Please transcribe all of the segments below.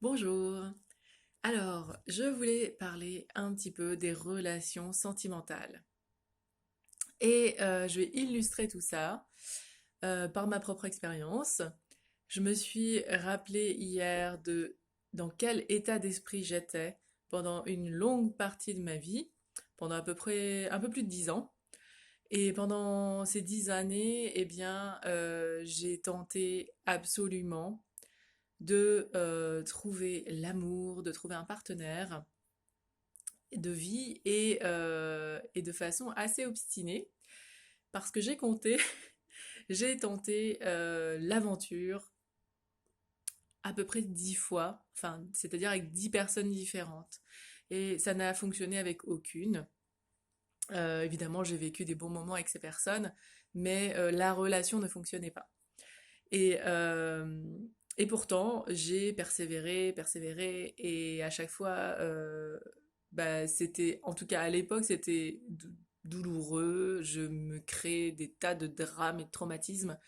Bonjour. Alors, je voulais parler un petit peu des relations sentimentales. Et je vais illustrer tout ça par ma propre expérience. Je me suis rappelé hier de dans quel état d'esprit j'étais pendant une longue partie de ma vie, pendant à peu près un peu plus de 10 ans. Et pendant ces 10 années, eh bien, j'ai tenté absolument de trouver l'amour, de trouver un partenaire de vie et de façon assez obstinée parce que j'ai compté, j'ai tenté l'aventure à peu près 10 fois, enfin, c'est-à-dire avec 10 personnes différentes. Et ça n'a fonctionné avec aucune. Évidemment, j'ai vécu des bons moments avec ces personnes, mais la relation ne fonctionnait pas. Et, euh, et pourtant, j'ai persévéré, persévéré, et à chaque fois, bah, c'était, en tout cas à l'époque, c'était douloureux. Je me créais des tas de drames et de traumatismes.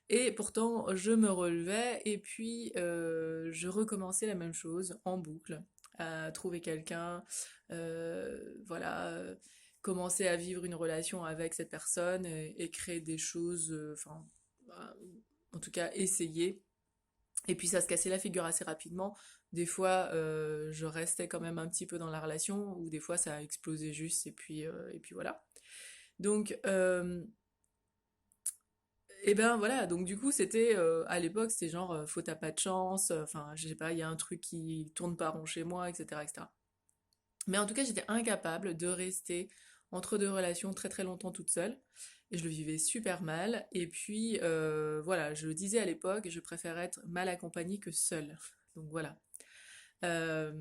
Et pourtant, je me relevais, et puis je recommençais la même chose en boucle, à trouver quelqu'un, voilà, commencer à vivre une relation avec cette personne et créer des choses, enfin, bah, en tout cas essayer. Et puis ça se cassait la figure assez rapidement. Des fois, je restais quand même un petit peu dans la relation, ou des fois ça a explosé juste, et puis voilà. Donc, et ben voilà, donc du coup c'était, à l'époque c'était genre, faut t'as pas de chance, enfin je sais pas, il y a un truc qui tourne pas rond chez moi, etc., etc. Mais en tout cas, j'étais incapable de rester entre deux relations très très longtemps toute seule. Et je le vivais super mal. Et puis, voilà, je le disais à l'époque, je préfère être mal accompagnée que seule. Donc voilà. Euh,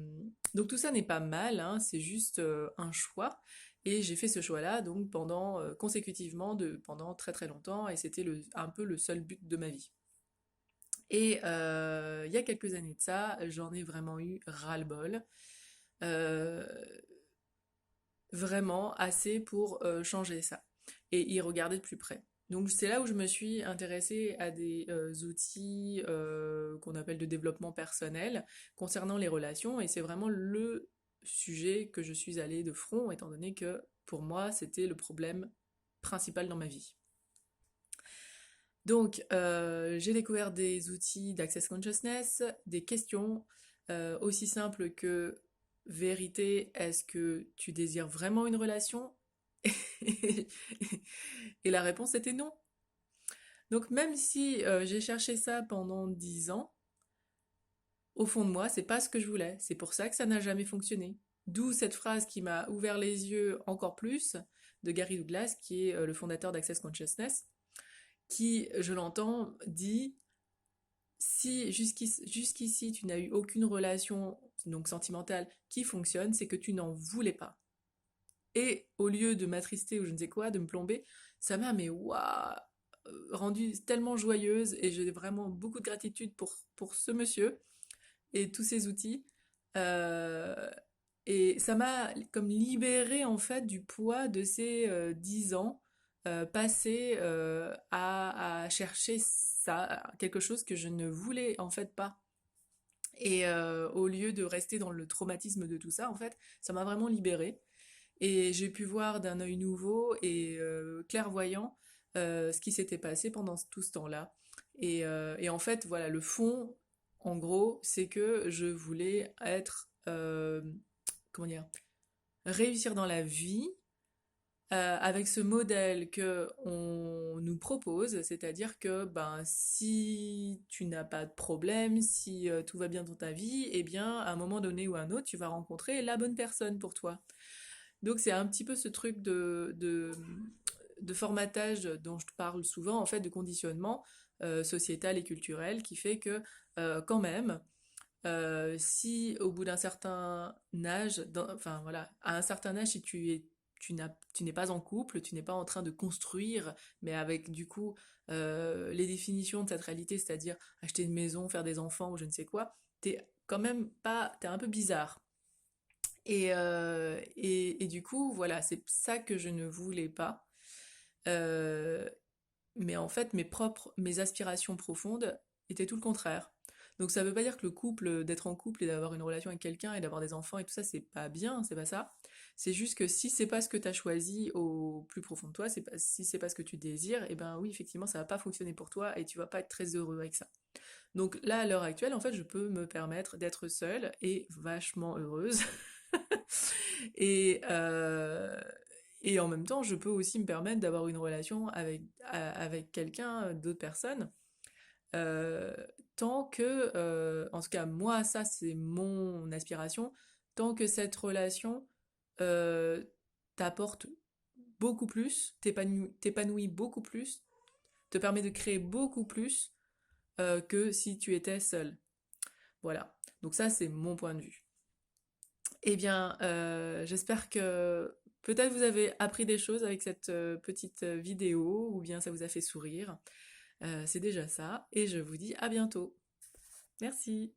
donc tout ça n'est pas mal, hein, c'est juste un choix. Et j'ai fait ce choix-là donc pendant consécutivement pendant très très longtemps. Et c'était un peu le seul but de ma vie. Et il y a quelques années de ça, j'en ai vraiment eu ras-le-bol. Euh, Vraiment assez pour changer ça et y regarder de plus près. Donc c'est là où je me suis intéressée à des outils qu'on appelle de développement personnel concernant les relations, et c'est vraiment le sujet que je suis allée de front étant donné que pour moi c'était le problème principal dans ma vie. Donc j'ai découvert des outils d'Access Consciousness, des questions aussi simples que: vérité, est-ce que tu désires vraiment une relation? Et la réponse était non. Donc même si j'ai cherché ça pendant 10 ans, au fond de moi, c'est pas ce que je voulais. C'est pour ça que ça n'a jamais fonctionné. D'où cette phrase qui m'a ouvert les yeux encore plus de Gary Douglas, qui est le fondateur d'Access Consciousness, qui, je l'entends, dit: si jusqu'ici tu n'as eu aucune relation donc sentimentale qui fonctionne, c'est que tu n'en voulais pas. Et au lieu de m'attrister ou je ne sais quoi, de me plomber, ça m'a mais waouh, rendue tellement joyeuse, et j'ai vraiment beaucoup de gratitude pour ce monsieur et tous ses outils. Euh, et ça m'a comme libérée en fait du poids de ces 10 ans passés à chercher ça, quelque chose que je ne voulais en fait pas. Et au lieu de rester dans le traumatisme de tout ça, en fait, ça m'a vraiment libérée. Et j'ai pu voir d'un œil nouveau et clairvoyant ce qui s'était passé pendant tout ce temps-là. Et en fait, voilà, le fond, en gros, c'est que je voulais être, comment dire, réussir dans la vie avec ce modèle que on nous propose, c'est-à-dire que ben si tu n'as pas de problème, si tout va bien dans ta vie, eh bien à un moment donné ou à un autre, tu vas rencontrer la bonne personne pour toi. Donc c'est un petit peu ce truc de formatage dont je te parle souvent, en fait, de conditionnement sociétal et culturel, qui fait que quand même, si au bout d'un certain âge, enfin voilà, à un certain âge, si tu n'es pas en couple, tu n'es pas en train de construire, mais avec du coup les définitions de cette réalité, c'est-à-dire acheter une maison, faire des enfants ou je ne sais quoi, t'es quand même pas, t'es un peu bizarre. Et du coup, voilà, c'est ça que je ne voulais pas. Euh, mais en fait, mes aspirations profondes étaient tout le contraire. Donc ça veut pas dire que le couple, d'être en couple et d'avoir une relation avec quelqu'un et d'avoir des enfants et tout ça, c'est pas bien, c'est pas ça. C'est juste que si c'est pas ce que t'as choisi au plus profond de toi, si c'est pas ce que tu désires, et ben oui, effectivement, ça va pas fonctionner pour toi et tu vas pas être très heureux avec ça. Donc là, à l'heure actuelle, en fait, je peux me permettre d'être seule et vachement heureuse. Et, euh, et en même temps, je peux aussi me permettre d'avoir une relation avec quelqu'un, d'autres personnes, euh, tant que, en tout cas moi, ça c'est mon aspiration, tant que cette relation euh, t'apporte beaucoup plus, t'épanouit beaucoup plus, te permet de créer beaucoup plus que si tu étais seul. Voilà. Donc ça, c'est mon point de vue. Eh bien, j'espère que peut-être vous avez appris des choses avec cette petite vidéo, ou bien ça vous a fait sourire. C'est déjà ça, et je vous dis à bientôt. Merci.